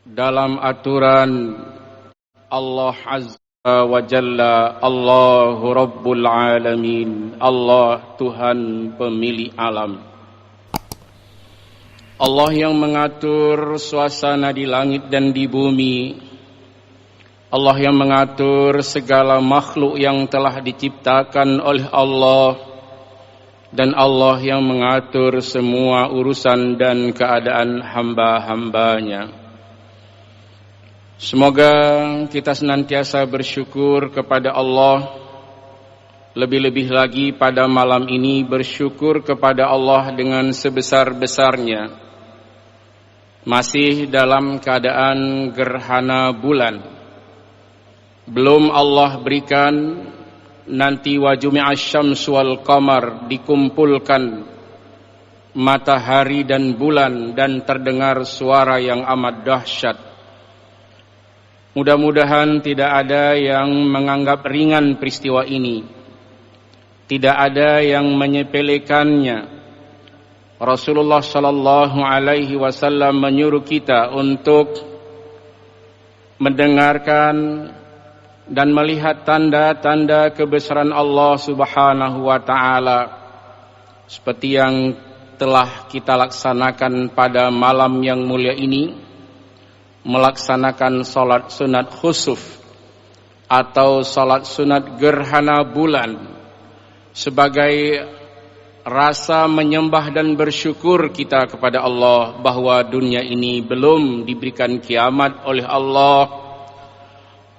dalam aturan Allah Azza wa Jalla, Allahu Rabbul Alamin, Allah Tuhan pemilik alam. Allah yang mengatur suasana di langit dan di bumi. Allah yang mengatur segala makhluk yang telah diciptakan oleh Allah. Dan Allah yang mengatur semua urusan dan keadaan hamba-hambanya. Semoga kita senantiasa bersyukur kepada Allah. Lebih-lebih lagi pada malam ini bersyukur kepada Allah dengan sebesar-besarnya. Masih dalam keadaan gerhana bulan. Belum Allah berikan nanti wa jumi'asy syamsu wal qamar, dikumpulkan matahari dan bulan dan terdengar suara yang amat dahsyat. Mudah-mudahan tidak ada yang menganggap ringan peristiwa ini. Tidak ada yang menyepelekannya. Rasulullah sallallahu alaihi wasallam menyuruh kita untuk mendengarkan dan melihat tanda-tanda kebesaran Allah Subhanahu wa taala seperti yang telah kita laksanakan pada malam yang mulia ini, melaksanakan salat sunat khusuf atau salat sunat gerhana bulan sebagai rasa menyembah dan bersyukur kita kepada Allah bahwa dunia ini belum diberikan kiamat oleh Allah,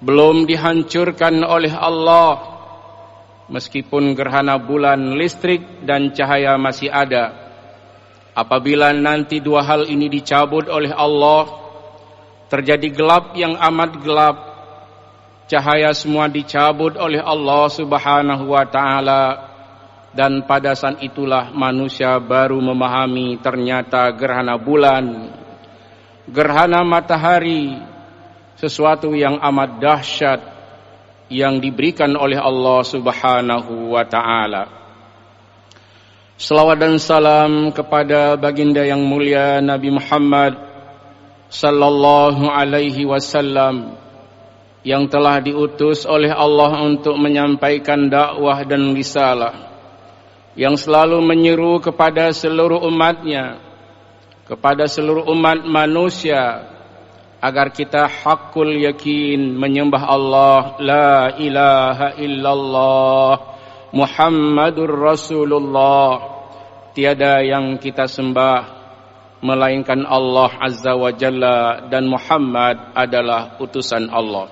belum dihancurkan oleh Allah. Meskipun gerhana bulan, listrik dan cahaya masih ada. Apabila nanti dua hal ini dicabut oleh Allah, terjadi gelap yang amat gelap. Cahaya semua dicabut oleh Allah Subhanahu wa taala. Dan pada saat itulah manusia baru memahami ternyata gerhana bulan, gerhana matahari, sesuatu yang amat dahsyat yang diberikan oleh Allah Subhanahu wa taala. Selawat dan salam kepada baginda yang mulia Nabi Muhammad sallallahu alaihi wasallam yang telah diutus oleh Allah untuk menyampaikan dakwah dan risalah, yang selalu menyeru kepada seluruh umatnya, kepada seluruh umat manusia, agar kita hakul yakin menyembah Allah, la ilaha illallah Muhammadur Rasulullah. Tiada yang kita sembah melainkan Allah Azza wa Jalla, dan Muhammad adalah utusan Allah.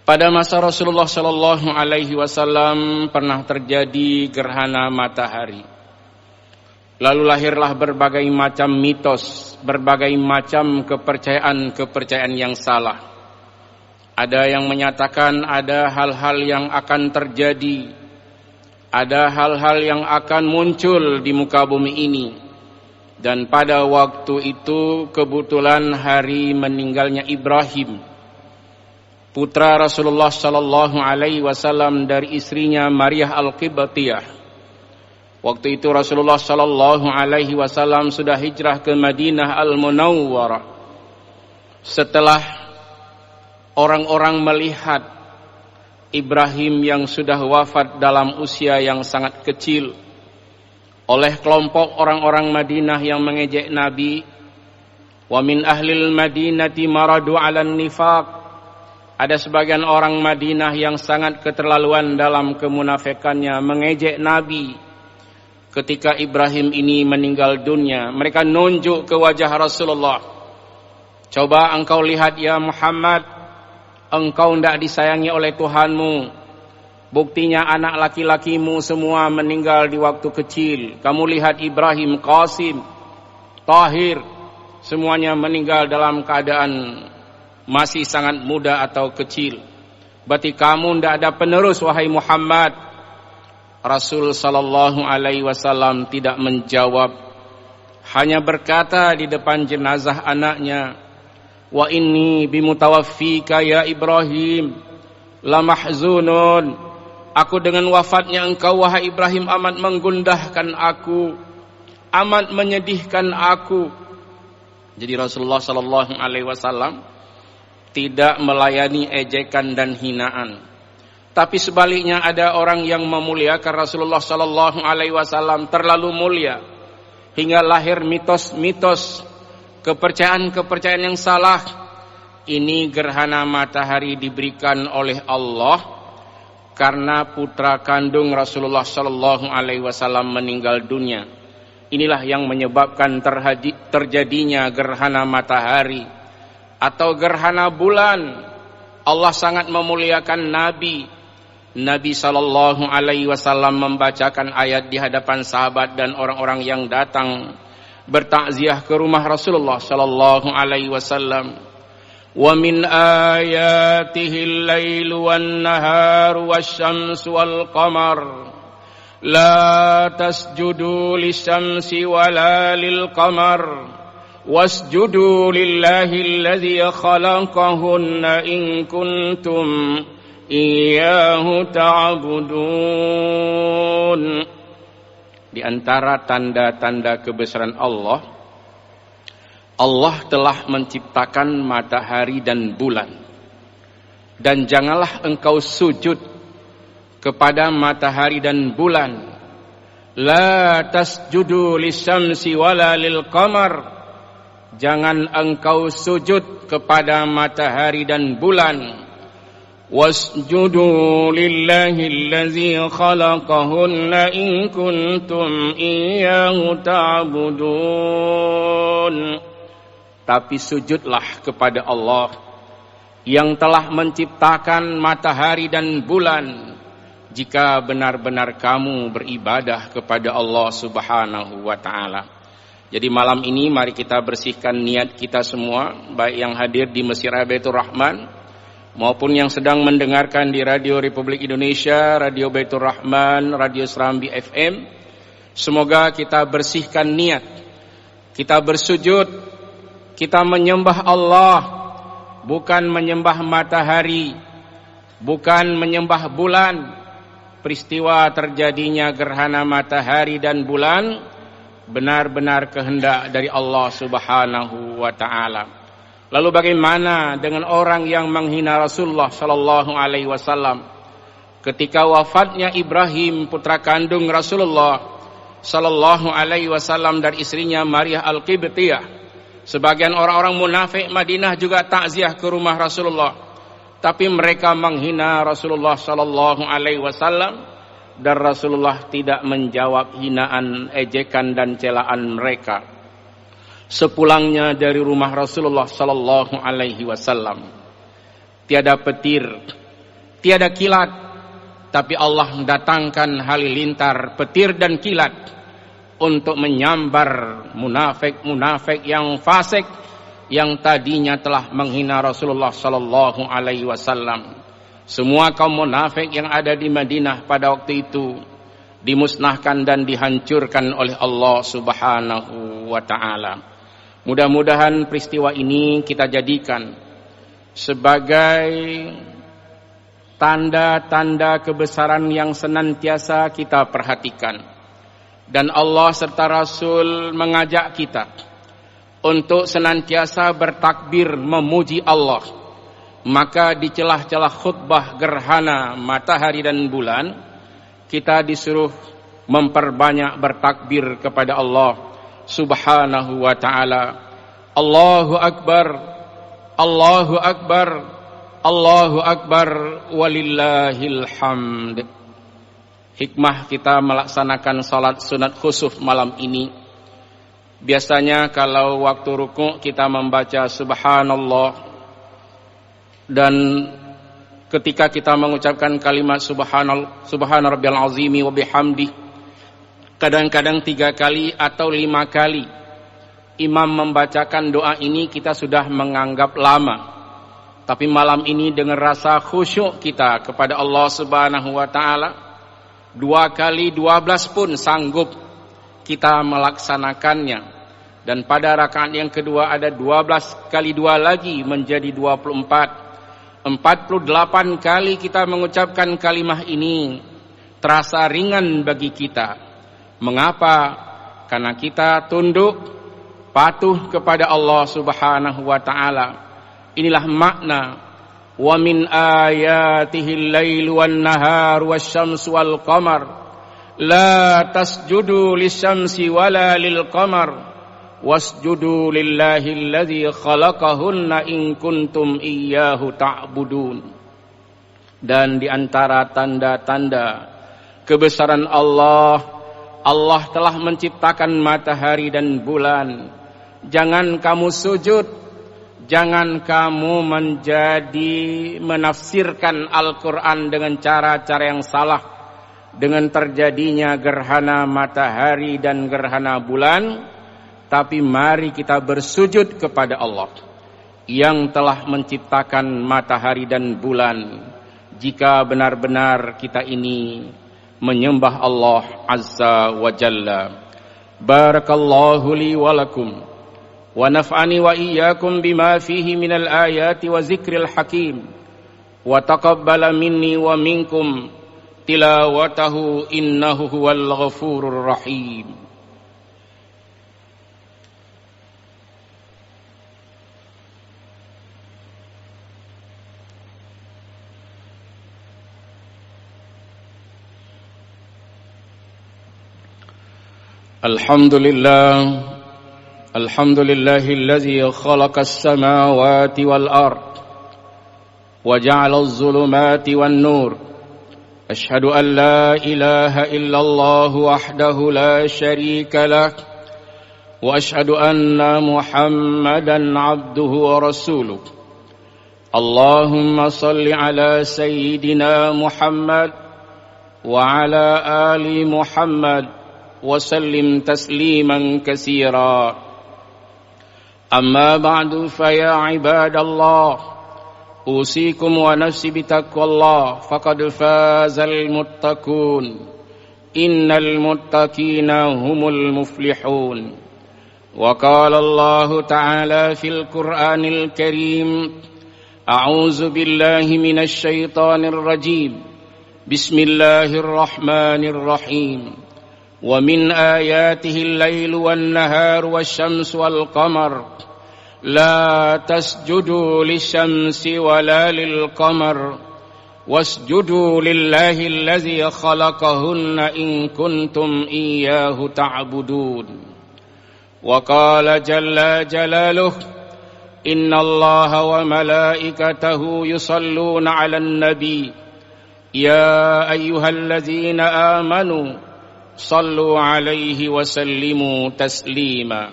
Pada masa Rasulullah sallallahu alaihi wasallam pernah terjadi gerhana matahari. Lalu lahirlah berbagai macam mitos, berbagai macam kepercayaan yang salah. Ada yang menyatakan ada hal-hal yang akan terjadi, ada hal-hal yang akan muncul di muka bumi ini. Dan pada waktu itu kebetulan hari meninggalnya Ibrahim, putra Rasulullah sallallahu alaihi wasallam dari istrinya Maryah Al-Qibtiyah. Waktu itu Rasulullah sallallahu alaihi wasallam sudah hijrah ke Madinah Al-Munawwarah. Setelah orang-orang melihat Ibrahim yang sudah wafat dalam usia yang sangat kecil, oleh kelompok orang-orang Madinah yang mengejek Nabi, wa min ahlil Madinati maradu 'alan nifaq. Ada sebagian orang Madinah yang sangat keterlaluan dalam kemunafikannya, mengejek Nabi. Ketika Ibrahim ini meninggal dunia, mereka nunjuk ke wajah Rasulullah. Coba engkau lihat ya Muhammad, engkau tidak disayangi oleh Tuhanmu. Buktinya anak laki-lakimu semua meninggal di waktu kecil. Kamu lihat Ibrahim, Qasim, Tahir, semuanya meninggal dalam keadaan masih sangat muda atau kecil. Berarti kamu tidak ada penerus wahai Muhammad. Rasul sallallahu alaihi wasallam tidak menjawab, hanya berkata di depan jenazah anaknya, wa inni bimutawaffika ya Ibrahim lamahzunun. Aku dengan wafatnya engkau wahai Ibrahim amat menggundahkan aku, amat menyedihkan aku. Jadi Rasulullah sallallahu alaihi wasallam tidak melayani ejekan dan hinaan. Tapi sebaliknya ada orang yang memuliakan Rasulullah sallallahu alaihi wasallam terlalu mulia hingga lahir mitos-mitos, kepercayaan-kepercayaan yang salah. Ini gerhana matahari diberikan oleh Allah karena putra kandung Rasulullah sallallahu alaihi wasallam meninggal dunia. Inilah yang menyebabkan terjadinya gerhana matahari atau gerhana bulan. Allah sangat memuliakan Nabi sallallahu alaihi wasallam membacakan ayat di hadapan sahabat dan orang-orang yang datang bertakziah ke rumah Rasulullah sallallahu alaihi wasallam. Wa min ayatihi al-lailu wan-naharu wasyamsu wal-qamar la tasjudu lisyamsi wala lil-qamar wasjudu lillahi alladhi khalaqahunna in kuntum iyyahu ta'budun. Di antara tanda-tanda kebesaran Allah telah menciptakan matahari dan bulan. Dan janganlah engkau sujud kepada matahari dan bulan. La tasjudu lisyamsi wala lilqamar. Jangan engkau sujud kepada matahari dan bulan. Wasjudu lillahi allazi khalaqahunna in kuntum iyyahu ta'budun. Tapi sujudlah kepada Allah yang telah menciptakan matahari dan bulan jika benar-benar kamu beribadah kepada Allah Subhanahu wa taala. Jadi malam ini mari kita bersihkan niat kita semua, baik yang hadir di Masjid Baitur Rahman maupun yang sedang mendengarkan di Radio Republik Indonesia, Radio Baitur Rahman, Radio Serambi FM. Semoga kita bersihkan niat. Kita bersujud, kita menyembah Allah, bukan menyembah matahari, bukan menyembah bulan. Peristiwa terjadinya gerhana matahari dan bulan benar-benar kehendak dari Allah Subhanahu wa taala. Lalu bagaimana dengan orang yang menghina Rasulullah sallallahu alaihi wasallam? Ketika wafatnya Ibrahim putra kandung Rasulullah sallallahu alaihi wasallam dari istrinya Maria Al-Qibtiyah, sebagian orang-orang munafik Madinah juga takziah ke rumah Rasulullah, tapi mereka menghina Rasulullah sallallahu alaihi wasallam dan Rasulullah tidak menjawab hinaan, ejekan dan celaan mereka. Sepulangnya dari rumah Rasulullah sallallahu alaihi wasallam, tiada petir, tiada kilat, tapi Allah mendatangkan halilintar petir dan kilat untuk menyambar munafik-munafik yang fasik yang tadinya telah menghina Rasulullah sallallahu alaihi wasallam. Semua kaum munafik yang ada di Madinah pada waktu itu dimusnahkan dan dihancurkan oleh Allah Subhanahu wa taala. Mudah-mudahan peristiwa ini kita jadikan sebagai tanda-tanda kebesaran yang senantiasa kita perhatikan. Dan Allah serta Rasul mengajak kita untuk senantiasa bertakbir memuji Allah. Maka di celah-celah khutbah gerhana matahari dan bulan, kita disuruh memperbanyak bertakbir kepada Allah Subhanahu wa ta'ala. Allahu Akbar, Allahu Akbar, Allahu Akbar, walillahil hamd. Hikmah kita melaksanakan salat sunat khusuf malam ini, biasanya kalau waktu ruku' kita membaca subhanallah, dan ketika kita mengucapkan kalimat subhana rabbiyal azimi wa bihamdi, kadang-kadang 3 kali atau 5 kali imam membacakan doa ini kita sudah menganggap lama. Tapi malam ini dengan rasa khusyuk kita kepada Allah Subhanahu wa taala, 2 kali 12 pun sanggup kita melaksanakannya. Dan pada rakaat yang kedua ada 12 kali 2 lagi menjadi 24. 48 kali kita mengucapkan kalimah ini terasa ringan bagi kita. Mengapa? Karena kita tunduk, patuh kepada Allah Subhanahu wa taala. Inilah makna wa min ayatihil lailu wan nahar wasyamsu wal qamar la tasjudu lisyamsi wala lil qamar wasjudu lillahi alladzi khalaqahunna in kuntum iyyahu ta'budun. Dan di antara tanda-tanda kebesaran Allah, Allah telah menciptakan matahari dan bulan. Jangan kamu sujud, jangan kamu menafsirkan Al-Quran dengan cara-cara yang salah, dengan terjadinya gerhana matahari dan gerhana bulan. Tapi mari kita bersujud kepada Allah yang telah menciptakan matahari dan bulan, jika benar-benar kita ini menyembah Allah Azza wa Jalla. Barakallahu li wa lakum wa naf'ani wa iyyakum bima fihi minal ayati wa zikril hakim wa taqabbala minni wa minkum tilawatahu innahu huwal ghafurur rahim. Alhamdulillahi khalaqas samawati wal ard wa ja'alaz zulumati wan nur. Ashhadu an la ilaha illallah wahdahu la syarika lah wa ashhadu anna Muhammadan abduhu wa rasuluh. Allahumma salli ala sayyidina Muhammad wa ala ali Muhammad وسلم تسليما كثيرا. أما بعد فيا عباد الله أوصيكم ونفسي بتقوى الله فقد فاز المتقون إن المتقين هم المفلحون. وقال الله تعالى في القرآن الكريم أعوذ بالله من الشيطان الرجيم بسم الله الرحمن الرحيم ومن آياته الليل والنهار والشمس والقمر لا تسجدوا للشمس ولا للقمر واسجدوا لله الذي خلقهن إن كنتم إياه تعبدون. وقال جل جلاله إن الله وملائكته يصلون على النبي يا أيها الذين آمنوا صلوا عليه وسلموا تسليما.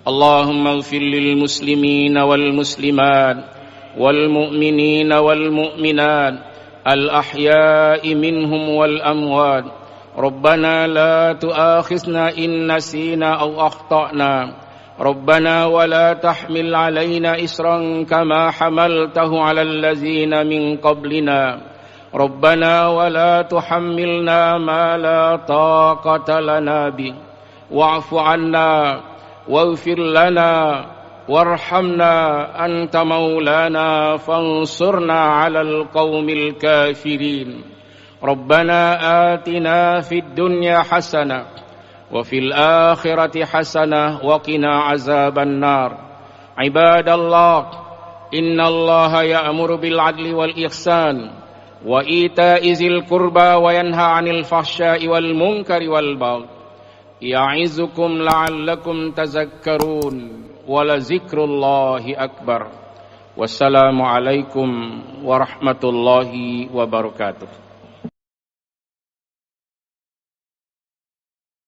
اللهم اغفر للمسلمين والمسلمات والمؤمنين والمؤمنات الأحياء منهم والأموات. ربنا لا تؤاخذنا إن نسينا أو أخطأنا. ربنا ولا تحمل علينا إصرا كما حملته على الذين من قبلنا. ربنا ولا تحملنا ما لا طاقة لنا به واعف عنا واغفر لنا وارحمنا أنت مولانا فانصرنا على القوم الكافرين. ربنا آتنا في الدنيا حسنة وفي الآخرة حسنة وقنا عذاب النار. عباد الله إن الله يأمر بالعدل والإحسان وإيتاء ذي القربى وينهى عن الفحشاء والمنكر والبغي يعظكم لعلكم تذكرون ولذكر الله أكبر. والسلام عليكم ورحمة الله وبركاته.